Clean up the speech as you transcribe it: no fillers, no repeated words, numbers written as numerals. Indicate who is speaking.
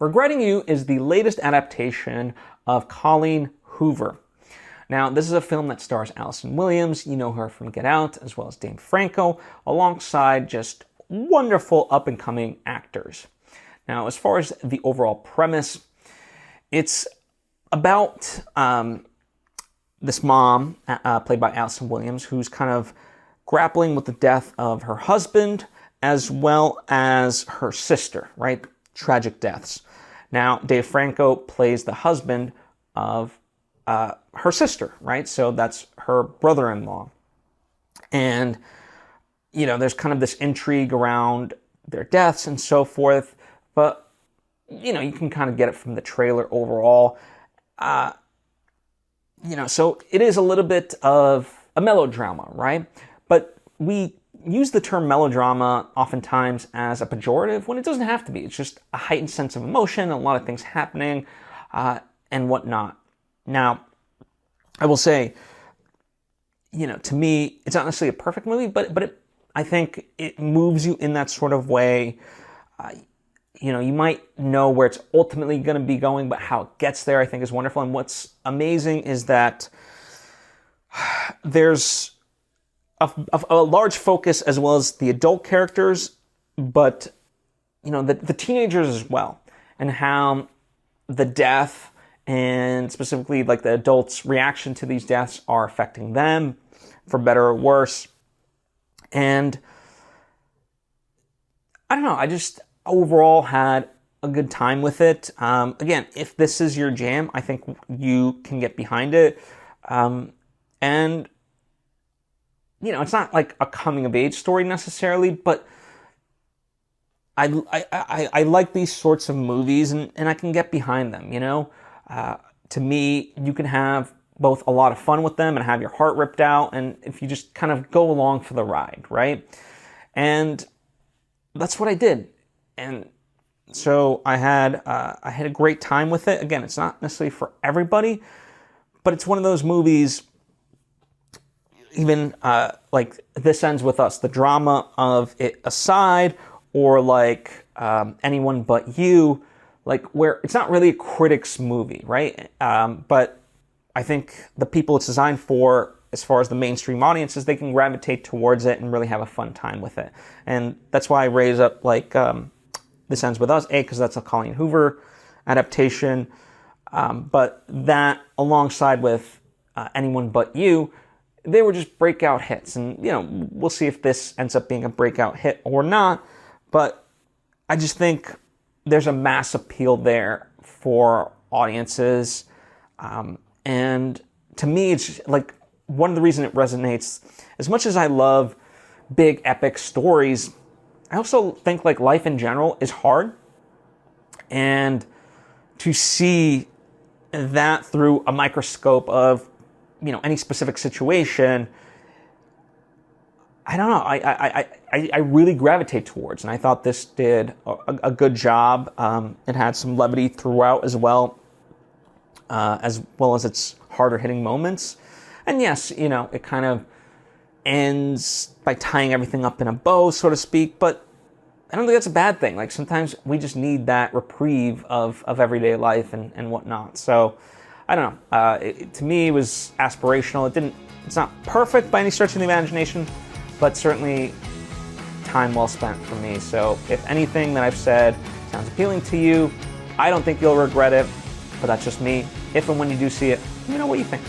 Speaker 1: Regretting You is the latest adaptation of Colleen Hoover. Now, this is a film that stars Allison Williams. You know her from Get Out, as well as Dave Franco, alongside just wonderful up-and-coming actors. Now, as far as the overall premise, it's about this mom, played by Allison Williams, who's kind of grappling with the death of her husband, as well as her sister, right? Tragic deaths. Now, Dave Franco plays the husband of her sister, right? So that's her brother-in-law. And, you know, there's kind of this intrigue around their deaths and so forth. But, you know, you can kind of get it from the trailer overall. You know, so it is a little bit of a melodrama, right? But we use the term melodrama oftentimes as a pejorative when it doesn't have to be. It's just a heightened sense of emotion, a lot of things happening, and whatnot. Now, I will say, you know, to me, it's not necessarily a perfect movie, but I think it moves you in that sort of way. You know, you might know where it's ultimately going to be going, but how it gets there, I think, is wonderful. And what's amazing is that there's a large focus as well as the adult characters, but, you know, the teenagers as well, and how the death and specifically like the adults' reaction to these deaths are affecting them, for better or worse. And I don't know, I just overall had a good time with it. Again, if this is your jam, I think you can get behind it. And, you know, it's not like a coming-of-age story necessarily, but I like these sorts of movies, and I can get behind them, you know? To me, you can have both a lot of fun with them and have your heart ripped out, and if you just kind of go along for the ride, right? And that's what I did. And so I had a great time with it. Again, it's not necessarily for everybody, but it's one of those movies, even like This Ends With Us, the drama of it aside, or like Anyone But You, like where it's not really a critic's movie, right? But I think the people it's designed for, as far as the mainstream audiences, they can gravitate towards it and really have a fun time with it. And that's why I raise up like This Ends With Us, because that's a Colleen Hoover adaptation, but that alongside with Anyone But You, they were just breakout hits. And, you know, we'll see if this ends up being a breakout hit or not. But I just think there's a mass appeal there for audiences. And to me, it's like one of the reasons it resonates. As much as I love big epic stories, I also think like life in general is hard. And to see that through a microscope of, you know, any specific situation, I don't know, I really gravitate towards, and I thought this did a good job. It had some levity throughout as well as its harder hitting moments. And yes, you know, it kind of ends by tying everything up in a bow, so to speak, but I don't think that's a bad thing. Like sometimes we just need that reprieve of everyday life and whatnot. So I don't know. To me, it was aspirational. It's not perfect by any stretch of the imagination, but certainly time well spent for me. So if anything that I've said sounds appealing to you, I don't think you'll regret it, but that's just me. If and when you do see it, let me know what you think.